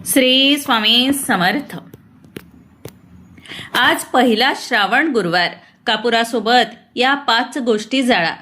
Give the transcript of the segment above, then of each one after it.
श्री स्वामी समर्थ। आज पहिला श्रावण गुरुवार। कापुरासोबत या 5 गोष्टी जाळा.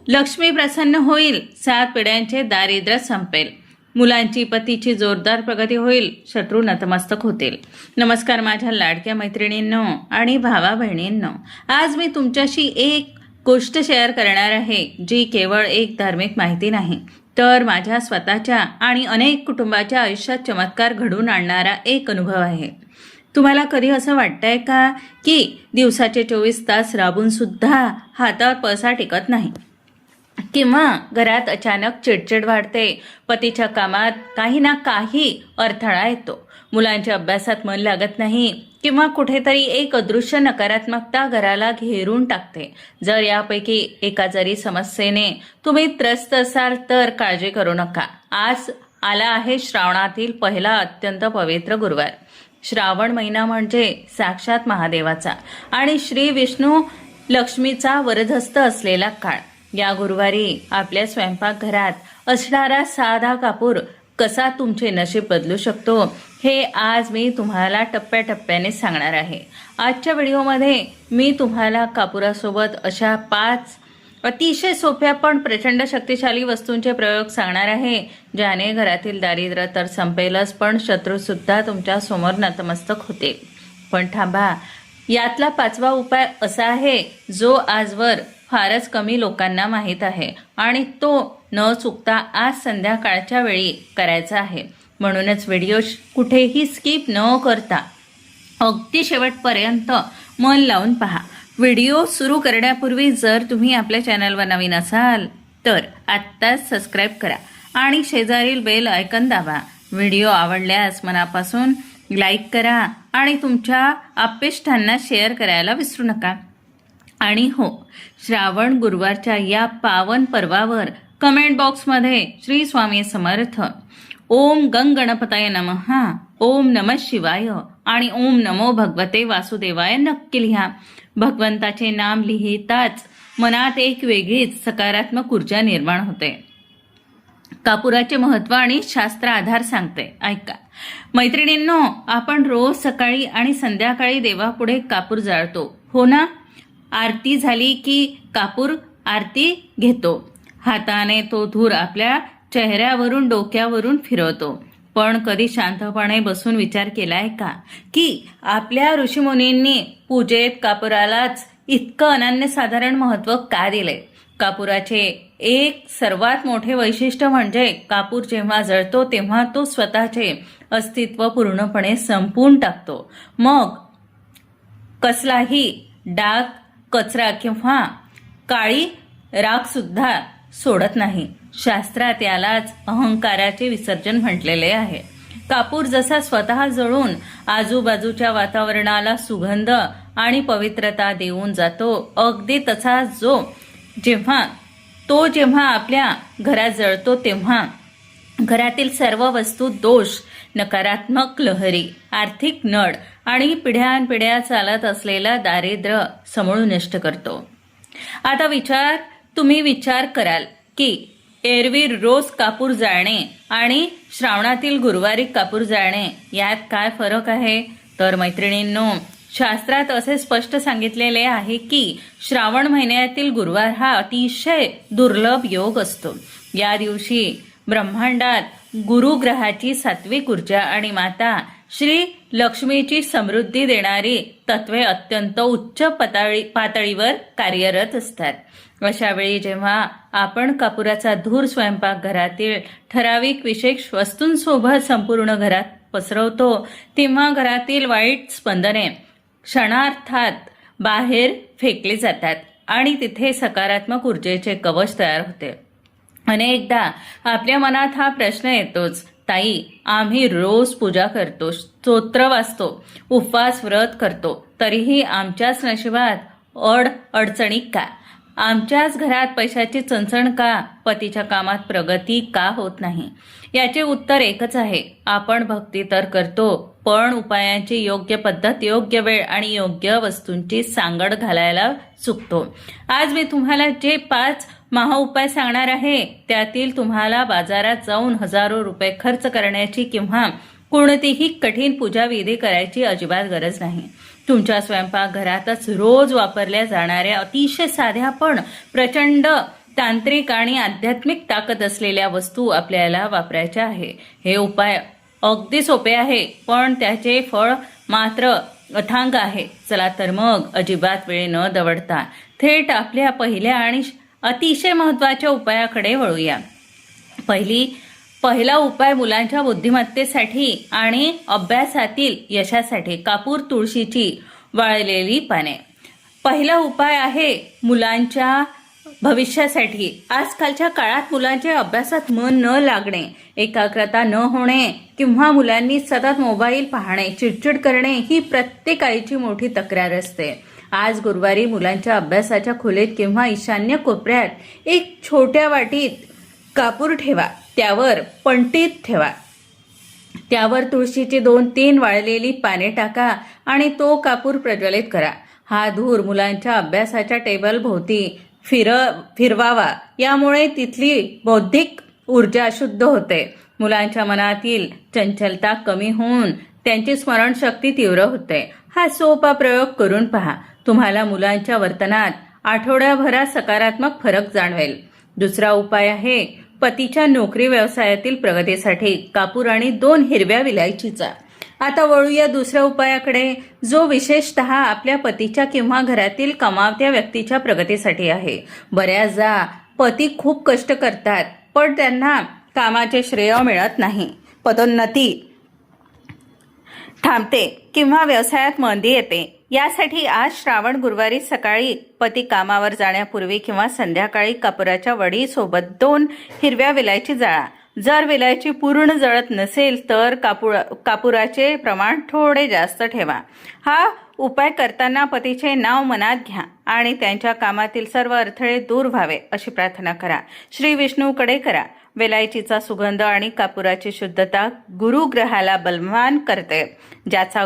लक्ष्मी प्रसन्न होईल, 7 पिढ्यांचे दारिद्र्य संपेल, मुलांची पतीची जोरदार प्रगती होईल, शत्रू नतमस्तक होतील. नमस्कार माझ्या लाडक्या मैत्रिणींनो आणि भावा बहिणींनो, आज मी तुमच्याशी एक गोष्ट शेअर करणार आहे जी केवळ एक धार्मिक माहिती नाही, तर माझ्या स्वतःच्या आणि अनेक कुटुंबाच्या आयुष्यात चमत्कार घडवून आणणारा एक अनुभव आहे. तुम्हाला कधी असं वाटतंय का की दिवसाचे 24 तास राबून सुद्धा हातात पैसा टिकत नाही, किंवा घरात अचानक चिडचिड वाढते, पतीच्या कामात काही ना काही अडथळा येतो, मुलांच्या अभ्यासात मन लागत नाही, किंवा कुठेतरी एक अदृश्य नकारात्मकता घराला घेरून टाकते. जर यापैकी एका जरी समस्येने तुम्ही त्रस्त असाल तर काळजी करू नका. आज आला आहे श्रावणातील पहिला अत्यंत पवित्र गुरुवार. श्रावण महिना म्हणजे साक्षात महादेवाचा आणि श्री विष्णू लक्ष्मीचा वरदहस्त असलेला काळ. या गुरुवारी आपल्या स्वयंपाकघरात असणारा साधा कापूर कसा तुमचे नशीब बदलू शकतो हे आज मी तुम्हाला टप्प्याटप्प्याने सांगणार आहे. आजच्या व्हिडिओमध्ये मी तुम्हाला कापुरासोबत अशा 5 अतिशय सोप्या पण प्रचंड शक्तिशाली वस्तूंचे प्रयोग सांगणार आहे, ज्याने घरातील दारिद्र्य तर संपेलच, पण शत्रूसुद्धा तुमच्या समोर नतमस्तक होतील. पण थांबा, यातला 5वा उपाय असा आहे जो आजवर फारच कमी लोकांना माहीत आहे आणि तो न चुकता आज संध्याकाळच्या वेळी करायचा आहे. म्हणूनच व्हिडिओ कुठेही स्किप न करता अगदी शेवटपर्यंत मन लावून पहा. व्हिडिओ सुरू करण्यापूर्वी जर तुम्ही आपल्या चॅनलवर नवीन असाल तर आत्ताच सबस्क्राईब करा आणि शेजारील बेल आयकॉन दाबा. व्हिडिओ आवडल्यास मनापासून लाईक करा आणि तुमच्या आप्तेष्टांना शेअर करायला विसरू नका. आणि हो, श्रावण गुरुवारच्या या पावन पर्वावर कमेंट बॉक्समध्ये श्री स्वामी समर्थ, ओम गणपताय नमः, ओम नमः शिवाय आणि ओम नमो भगवते वासुदेवाय नक्की लिहा. भगवंताचे नाम लिहिताच मनात एक वेगळीच सकारात्मक ऊर्जा निर्माण होते. कापुराचे महत्त्व आणि शास्त्र आधार सांगते, ऐका. मैत्रिणींनो, आपण रोज सकाळी आणि संध्याकाळी देवापुढे कापूर जाळतो, हो ना? आरती झाली की कापूर आरती घेतो, हाताने तो धूर आपल्या चेहऱ्यावरून डोक्यावरून फिरवतो. पण कधी शांतपणे बसून विचार केलाय का की आपल्या ऋषीमुनींनी पूजेत कापुरालाच इतकं अनन्यसाधारण महत्त्व का दिले? कापुराचे एक सर्वात मोठे वैशिष्ट्य म्हणजे कापूर जेव्हा जळतो तेव्हा तो स्वतःचे अस्तित्व पूर्णपणे संपवून टाकतो. मग कसलाही डाग, कचरा किंवा काळी राख सुद्धा सोडत नाही. शास्त्रात यालाच अहंकाराचे विसर्जन म्हटलेले आहे. कापूर जसा स्वतः जळून आजूबाजूच्या वातावरणाला सुगंध आणि पवित्रता देऊन जातो, अगदी तसा जेव्हा आपल्या घरात जळतो तेव्हा घरातील सर्व वस्तू, दोष, नकारात्मक लहरी, आर्थिक नड आणि पिढ्यानपिढ्या चालत असलेला दारिद्र्य समूळ नष्ट करतो. आता तुम्ही विचार कराल की एरवी रोज कापूर जाळणे आणि श्रावणातील गुरुवारी कापूर जाळणे यात काय फरक आहे? तर मैत्रिणींनो, शास्त्रात असे स्पष्ट सांगितलेले आहे की श्रावण महिन्यातील गुरुवार हा अतिशय दुर्लभ योग असतो. या दिवशी ब्रह्मांडात गुरुग्रहाची सात्विक ऊर्जा आणि माता श्री लक्ष्मीची समृद्धी देणारी तत्वे अत्यंत उच्च पातळीवर कार्यरत असतात. अशा वेळी जेव्हा आपण कापुराचा धूर स्वयंपाकघरातील ठराविक विशेष वस्तूंसोबत संपूर्ण घरात पसरवतो, तेव्हा घरातील वाईट स्पंदने क्षणार्धात बाहेर फेकली जातात आणि तिथे सकारात्मक ऊर्जेचे कवच तयार होते. अनेकदा आपल्या मनात हा प्रश्न येतोच, ताई, आम्ही रोज पूजा करतो, स्तोत्र वाचतो, उपवास व्रत करतो, तरीही आमच्याच नशिबात अडचणी का? आमच्याच घरात पैशाची चणचण का? पतीच्या कामात प्रगती का होत नाही? याचे उत्तर एकच आहे, आपण भक्ती तर करतो, पण उपायांची योग्य पद्धत, योग्य वेळ आणि योग्य वस्तूंची सांगड घालायला चुकतो. आज मी तुम्हाला जे 5 महाउपाय सांगणार आहे त्यातील तुम्हाला बाजारात जाऊन हजारो रुपये खर्च करण्याची किंवा कोणतीही कठीण पूजाविधी करायची अजिबात गरज नाही. तुमच्या स्वयंपाकघरातच रोज वापरल्या जाणाऱ्या अतिशय साध्या पण प्रचंड तांत्रिक आणि आध्यात्मिक ताकद असलेल्या वस्तू आपल्याला वापरायच्या आहे. हे उपाय अगदी सोपे आहे, पण त्याचे फळ मात्र अथांग आहे. चला तर मग अजिबात वेळ न दवडता थेट आपल्या पहिल्या आणि अतिशय महत्त्वाच्या उपायाकडे वळूया. पहिला उपाय मुलांच्या बुद्धिमत्तेसाठी आणि अभ्यासातील यशासाठी. कापूर तुळशीची वाळलेली पाने. पहिला उपाय आहे मुलांच्या भविष्यासाठी. आजकालच्या काळात मुलांचे अभ्यासात मन न लागणे, एकाग्रता न होणे किंवा मुलांनी सतत मोबाईल पाहणे, चिडचिड करणे ही प्रत्येक आईची मोठी तक्रार असते. आज गुरुवारी मुलांच्या अभ्यासाच्या खोलीत किंवा ईशान्य कोपऱ्यात एक छोट्या वाटीत कापूर ठेवा. त्यावर पंटीत ठेवा. त्यावर तुळशीची 2-3 वाळलेली पाने टाका आणि तो कापूर प्रज्वलित करा. हा धूर मुलांच्या अभ्यासाच्या टेबल भोवती फिरवावा. यामुळे तिथली बौद्धिक ऊर्जा शुद्ध होते. मुलांच्या मनातील चंचलता कमी होऊन त्यांची स्मरणशक्ती तीव्र होते. हा सोपा प्रयोग करून पहा. तुम्हाला मुलांच्या वर्तनात आठवड्याभरात सकारात्मक फरक जाणवेल. दुसरा उपाय आहे पतीच्या नोकरी व्यवसायातील प्रगतीसाठी. कापूर आणि 2 हिरव्या विलायचीचा. आता वळूया दुसऱ्या उपायाकडे, जो विशेषतः आपल्या पतीच्या किंवा घरातील कमावत्या व्यक्तीच्या प्रगतीसाठी आहे. बऱ्याचदा पती खूप कष्ट करतात, पण त्यांना कामाचे श्रेय मिळत नाही. पदोन्नती थांबते किंवा व्यवसायात मंदी येते. यासाठी आज श्रावण गुरुवारी सकाळी पती कामावर जाण्यापूर्वी किंवा संध्याकाळी कापुराच्या वडीसोबत 2 हिरव्या विलायची जाळा. जर विलायची पूर्ण जळत नसेल तर कापुराचे प्रमाण थोडे जास्त ठेवा. हा उपाय करताना पतीचे नाव मनात घ्या आणि त्यांच्या कामातील सर्व अडथळे दूर व्हावे अशी प्रार्थना करा. श्री विष्णूकडे करा. विलायचीचा सुगंध आणि कापुराची शुद्धता गुरुग्रहाला बलवान करते. ज्याचा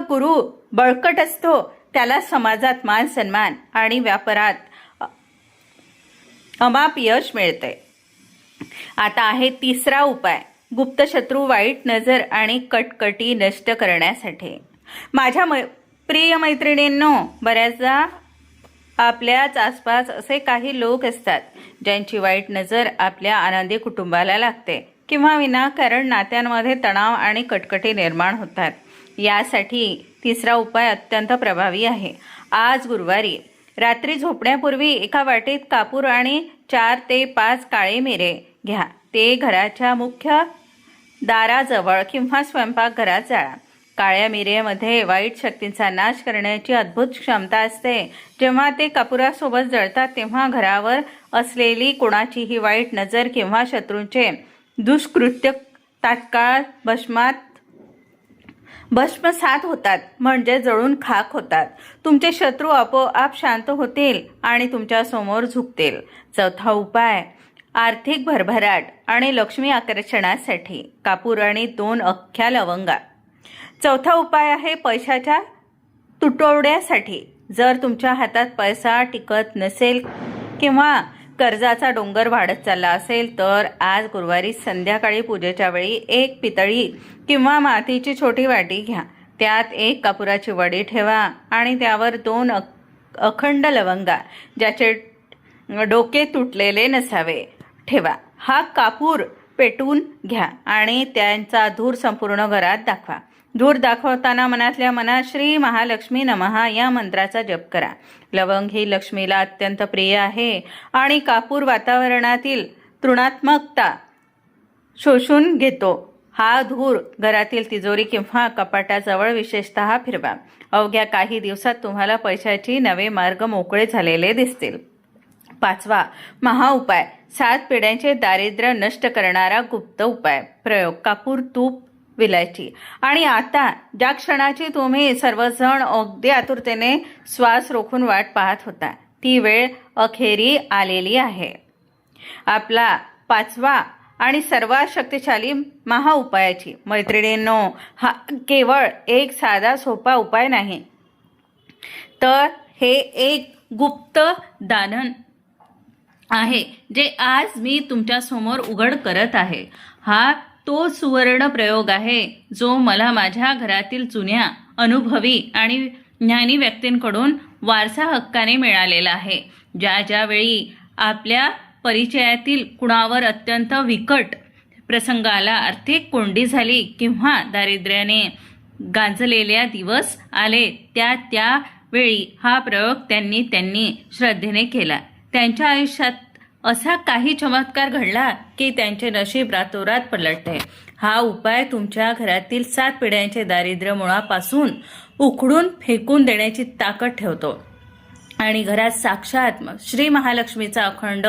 गुरु बळकट असतो त्याला समाजात मान सन्मान आणि व्यापारात अमाप यश मिळते. आता आहे तिसरा उपाय, गुप्त शत्रू, वाईट नजर आणि कटकटी नष्ट करण्यासाठी. माझ्या प्रिय मैत्रिणींनो, बऱ्याचदा आपल्याच आसपास असे काही लोक असतात ज्यांची वाईट नजर आपल्या आनंदी कुटुंबाला लागते किंवा विनाकारण नात्यांमध्ये तणाव आणि कटकटी निर्माण होतात. यासाठी तिसरा उपाय अत्यंत प्रभावी आहे. आज गुरुवारी रात्री झोपण्यापूर्वी एका वाटीत कापूर आणि 4 ते 5 काळे मिरे घ्या. ते घराच्या मुख्य दाराजवळ किंवा स्वयंपाकघरात जाळा. काळ्या मिरेमध्ये वाईट शक्तींचा नाश करण्याची अद्भुत क्षमता असते. जेव्हा ते कापुरासोबत जळतात तेव्हा घरावर असलेली कोणाचीही वाईट नजर किंवा शत्रूंचे दुष्कृत्य तात्काळ भस्मसात होतात, म्हणजे जळून खाक होतात. तुमचे शत्रू आपोआप शांत होतील आणि तुमच्या समोर झुकतील. चौथा उपाय, आर्थिक भरभराट आणि लक्ष्मी आकर्षणासाठी. कापूर आणि 2 अख्ख्या लवंगा. चौथा उपाय आहे पैशाच्या तुटवड्यासाठी. जर तुमच्या हातात पैसा टिकत नसेल किंवा कर्जाचा डोंगर वाढत चालला असेल तर आज गुरुवारी संध्याकाळी पूजेच्या वेळी 1 पितळी किंवा मातीची छोटी वाटी घ्या. त्यात 1 कापुराची वडी ठेवा आणि त्यावर 2 अखंड लवंगा ज्याचे डोके तुटलेले नसावे ठेवा. हा कापूर पेटवून घ्या आणि त्यांचा धूर संपूर्ण घरात दाखवा. धूर दाखवताना मनातल्या मनात श्री महालक्ष्मी नमः या मंत्राचा जप करा. लवंग ही लक्ष्मीला अत्यंत प्रिय आहे आणि कापूर वातावरणातील तृणात्मकता शोषून घेतो. हा धूर घरातील तिजोरी किंवा कपाटाजवळ विशेषतः फिरवा. अवघ्या काही दिवसात तुम्हाला पैशाचे नवे मार्ग मोकळे झालेले दिसतील. 5वा महाउपाय, 7 पिढ्यांचे दारिद्र्य नष्ट करणारा गुप्त उपाय. प्रयोग, कापूर, तूप, विलायची. आणि आता ज्या क्षणाची तुम्ही सर्वजण अगदी आतुरतेने श्वास रोखून वाट पाहत होता, ती वेळ अखेरी आलेली आहे. आपला 5वा आणि सर्वात शक्तिशाली महाउपायाची. मैत्रिणींनो, हा केवळ एक साधा सोपा उपाय नाही, तर हे एक गुप्त दानन आहे जे आज मी तुमच्या समोर उघड करत आहे. हा तो सुवर्ण प्रयोग आहे जो मला माझ्या घरातील जुन्या अनुभवी आणि ज्ञानी व्यक्तींकडून वारसा हक्काने मिळालेला आहे. ज्या वेळी आपल्या परिचयातील कुणावर अत्यंत विकट प्रसंग आला, आर्थिक कोंडी झाली किंवा दारिद्र्याने गांजलेल्या दिवस आले, त्या वेळी हा प्रयोग त्यांनी श्रद्धेने केला. त्यांच्या आयुष्यात असा काही चमत्कार घडला की त्यांचे नशीब रातोरात पलटते. हा उपाय तुमच्या घरातील 7 पिढ्यांचे दारिद्र्य मुळापासून उखडून फेकून देण्याची ताकद ठेवतो आणि घरात साक्षात श्री महालक्ष्मीचा अखंड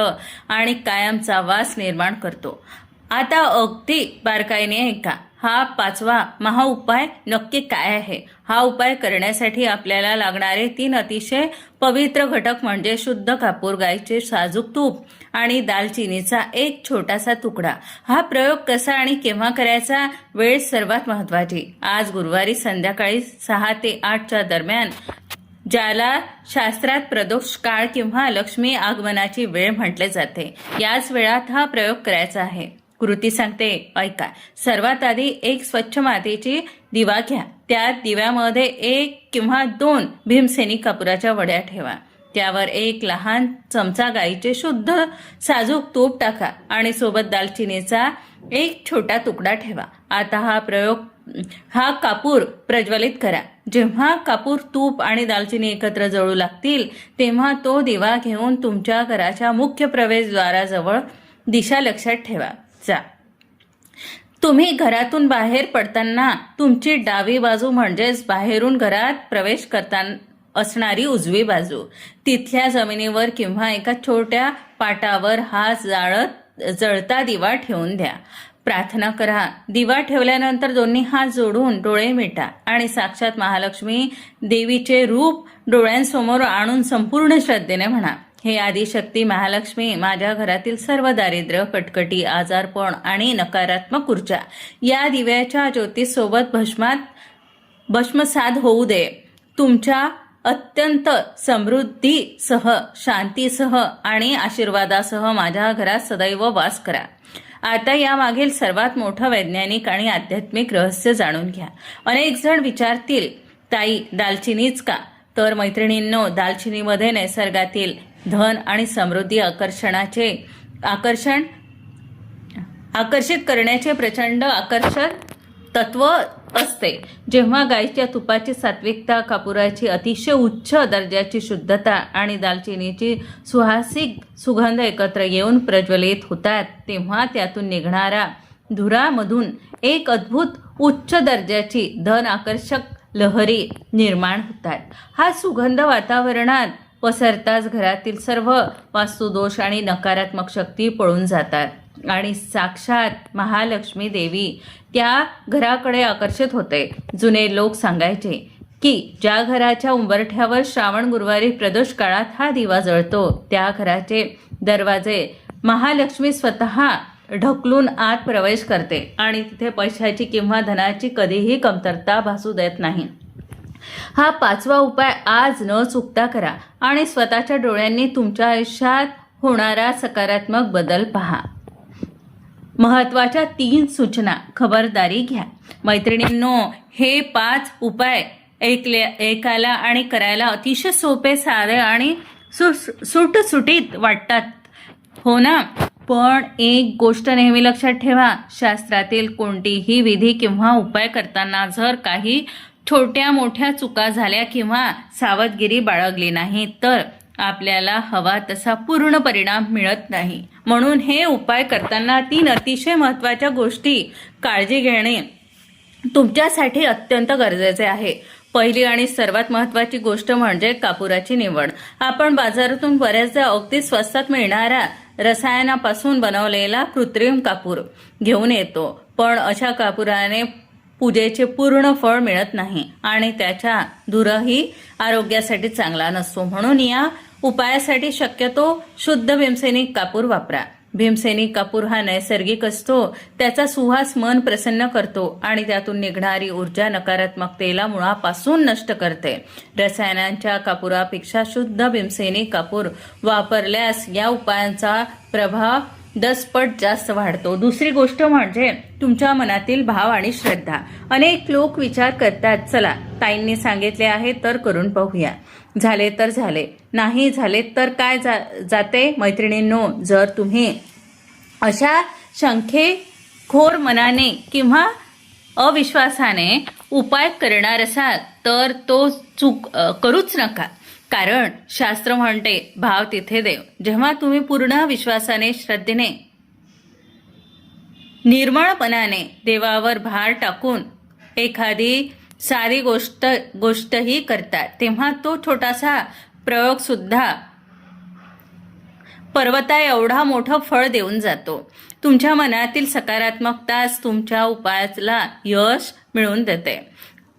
आणि कायमचा वास निर्माण करतो. आता अगदी बारकाईने ऐका. हा 5वा महाउपाय नक्की काय आहे? हा उपाय करण्यासाठी आपल्याला लागणारे 3 अतिशय पवित्र घटक म्हणजे शुद्ध कापूर, गायीचे साजूक तूप आणि दालचिनीचा एक छोटासा तुकडा. हा प्रयोग कसा आणि केव्हा करायचा? वेळ सर्वात महत्वाची. आज गुरुवारी संध्याकाळी 6 ते 8च्या दरम्यान, ज्याला शास्त्रात प्रदोष काळ किंवा लक्ष्मी आगमनाची वेळ म्हटले जाते, याच वेळात हा प्रयोग करायचा आहे. कृती सांगते, ऐका. सर्वात आधी एक स्वच्छ मातीची दिवा घ्या. त्या दिव्यामध्ये 1 किंवा 2 भीमसेनी कापुराच्या वड्या ठेवा. त्यावर 1 लहान चमचा गाईचे शुद्ध साजूक तूप टाका आणि सोबत दालचिनीचा एक छोटा तुकडा ठेवा. आता हा कापूर प्रज्वलित करा. जेव्हा कापूर, तूप आणि दालचिनी एकत्र जळू लागतील तेव्हा तो दिवा घेऊन तुमच्या घराच्या मुख्य प्रवेशद्वाराजवळ दिशा लक्षात ठेवा. तुम्ही घरातून बाहेर पडताना तुमची डावी बाजू म्हणजेच बाहेरून घरात प्रवेश करताना असणारी उजवी बाजू, तिथल्या जमिनीवर किंवा एका छोट्या पाटावर हा जळता दिवा ठेवून द्या. प्रार्थना करा. दिवा ठेवल्यानंतर दोन्ही हात जोडून डोळे मिटा आणि साक्षात महालक्ष्मी देवीचे रूप डोळ्यांसमोर आणून संपूर्ण श्रद्धेने म्हणा, हे आदिशक्ती महालक्ष्मी, माझ्या घरातील सर्व दारिद्र्य, कटकटी, आजारपण आणि नकारात्मक ऊर्जा या दिव्याच्या ज्योतीसोबत भस्मसात होऊ दे. तुमच्या अत्यंत समृद्धीसह, शांतीसह आणि आशीर्वादासह माझ्या घरात सदैव वास करा. आता यामागील सर्वात मोठं वैज्ञानिक आणि आध्यात्मिक रहस्य जाणून घ्या. अनेक जण विचारतील, ताई दालचिनीच का? तर मैत्रिणींनो, दालचिनीमध्ये नैसर्गातील धन आणि समृद्धी आकर्षित करण्याचे प्रचंड आकर्षण तत्व असते. जेव्हा गायीच्या तुपाची सात्विकता, कापुराची अतिशय उच्च दर्जाची शुद्धता आणि दालचिनीची सुहासिक सुगंध एकत्र येऊन प्रज्वलित होतात, तेव्हा त्यातून निघणाऱ्या धुरामधून एक अद्भुत उच्च दर्जाची धन आकर्षक लहरी निर्माण होतात. हा सुगंध वातावरणात पसरताच घरातील सर्व वास्तुदोष आणि नकारात्मक शक्ती पळून जातात आणि साक्षात महालक्ष्मी देवी त्या घराकडे आकर्षित होते. जुने लोक सांगायचे की ज्या घराच्या उंबरठ्यावर श्रावण गुरुवारी प्रदोष काळात हा दिवा जळतो, त्या घराचे दरवाजे महालक्ष्मी स्वतः ढकलून आत प्रवेश करते आणि तिथे पैशाची किंवा धनाची कधीही कमतरता भासू देत नाही. हा 5वा उपाय आज न चुकता करा आणि स्वतःच्या डोळ्यांनी तुमच्या आयुष्यात होणारा सकारात्मक बदल पहा. महत्वाच्या 3 सूचना. खबरदारी घ्या. मैत्रिणींनो, हे 5 उपाय ऐकायला आणि करायला अतिशय सोपे, साधे आणि सुटसुटीत वाटतात, हो ना? पण एक गोष्ट नेहमी लक्षात ठेवा, शास्त्रातील कोणतीही विधी किंवा उपाय करताना जर काही छोट्या मोठ्या चुका झाल्या किंवा सावधगिरी बाळगली नाही तर आपल्याला हवा तसा पूर्ण परिणाम मिळत नाही. म्हणून हे उपाय करताना 3 अतिशय महत्त्वाच्या गोष्टी काळजी घेणे तुमच्यासाठी अत्यंत गरजेचे आहे. पहिली आणि सर्वात महत्त्वाची गोष्ट म्हणजे कापुराची निवड. आपण बाजारातून बऱ्याचदा अगदी स्वस्तात मिळणारा रसायनापासून बनवलेला कृत्रिम कापूर घेऊन येतो, पण अशा कापुराने पूजेचे पूर्ण फळ मिळत नाही आणि त्याचा धूरही आरोग्यासाठी चांगला नसतो. म्हणून या उपायासाठी शक्यतो शुद्ध भीमसेनी कापूर वापरा. भीमसेनी कापूर हा नैसर्गिक असतो. त्याचा सुवास मन प्रसन्न करतो आणि त्यातून निघणारी ऊर्जा नकारात्मकतेला मुळापासून नष्ट करते. रसायनांच्या कापुरापेक्षा शुद्ध भीमसेनी कापूर वापरल्यास या उपायांचा प्रभाव 10 पट जास्त वाढतो. दुसरी गोष्ट म्हणजे तुमच्या मनातील भाव आणि श्रद्धा. अनेक लोक विचार करतात, चला ताईंनी सांगितले आहे तर करून पाहूया, झाले तर झाले, नाही झाले तर काय जाते. मैत्रिणींनो, जर तुम्ही अशा शंखेखोर मनाने किंवा अविश्वासाने उपाय करणार असाल तर तो करूच नका. कारण शास्त्र म्हणते, भाव तिथे देव. जेव्हा तुम्ही पूर्ण विश्वासाने, श्रद्धेने, निर्मळपणाने देवावर भार टाकून एखादी सारी गोष्टही करतात, तेव्हा तो छोटासा प्रयोग सुद्धा पर्वता एवढा मोठं फळ देऊन जातो. तुमच्या मनातील सकारात्मकताच तुमच्या उपायाला यश मिळवून देते.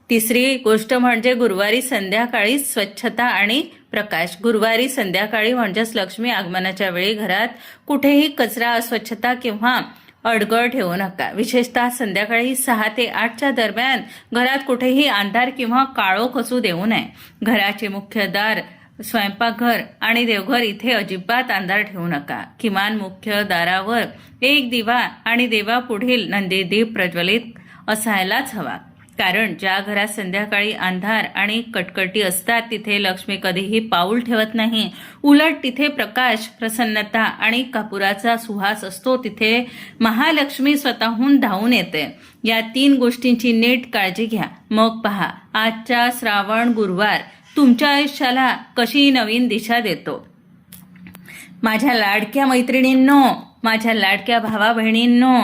तिसरी गोष्ट म्हणजे गुरुवारी संध्याकाळी स्वच्छता आणि प्रकाश. गुरुवारी संध्याकाळी म्हणजेच लक्ष्मी आगमनाच्या वेळी घरात कुठेही कचरा, अस्वच्छता किंवा अडगळ ठेवू नका. विशेषतः संध्याकाळी 6 ते 8च्या दरम्यान घरात कुठेही अंधार किंवा काळोख असू देऊ नये. घराचे मुख्य दार, स्वयंपाकघर आणि देवघर इथे अजिबात अंधार ठेवू नका. किमान मुख्य दारावर एक दिवा आणि देवापुढील नंदीदीप प्रज्वलित असायलाच हवा. कारण ज्या घरात संध्याकाळी अंधार आणि कटकटी असतात तिथे लक्ष्मी कधीही पाऊल ठेवत नाही. उलट तिथे प्रकाश, प्रसन्नता आणि कापुराचा सुवास असतो. तिथे महालक्ष्मी स्वतःहून धावून येते. या 3 गोष्टींची नीट काळजी घ्या. मग पहा, आजचा श्रावण गुरुवार तुमच्या आयुष्याला कशी नवीन दिशा देतो. माझ्या लाडक्या मैत्रिणींनो, माझ्या लाडक्या भावा बहिणींनो,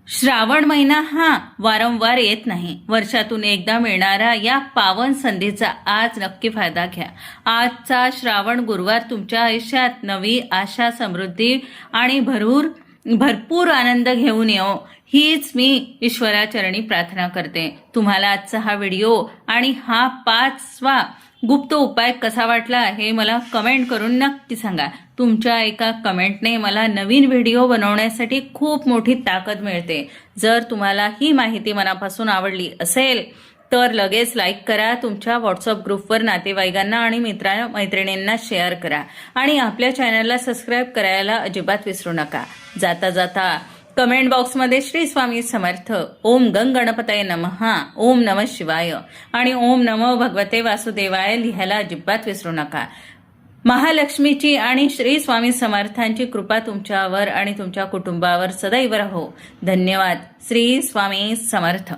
श्रावण महिना हा वारंवार येत नाही. वर्षातून एकदा मिळणारा या पावन संधीचा आज नक्की फायदा घ्या. आजचा श्रावण गुरुवार तुमच्या आयुष्यात नवी आशा, समृद्धी आणि भरपूर आनंद घेऊन येऊ, हीच मी ईश्वराचरणी प्रार्थना करते. तुम्हाला आजचा हा व्हिडिओ आणि हा 5वा गुप्त उपाय कसा वाटला हे मला कमेंट करून नक्की सांगा. तुमच्या एका कमेंटने मला नवीन व्हिडिओ बनवण्यासाठी खूप मोठी ताकद मिळते. जर तुम्हाला ही माहिती मनापासून आवडली असेल तर लगेच लाईक करा. तुमच्या व्हॉट्सअप ग्रुपवर नातेवाईकांना आणि मैत्रिणींना शेअर करा आणि आपल्या चॅनलला सबस्क्राईब करायला अजिबात विसरू नका. जाता जाता कमेंट बॉक्समध्ये श्री स्वामी समर्थ, ओम गणपतये नमः, ओम नमः शिवाय आणि ओम नमो भगवते वासुदेवाय लिहायला अजिबात विसरू नका. महालक्ष्मीची आणि श्री स्वामी समर्थांची कृपा तुमच्यावर आणि तुमच्या कुटुंबावर सदैव राहो. धन्यवाद. श्री स्वामी समर्थ.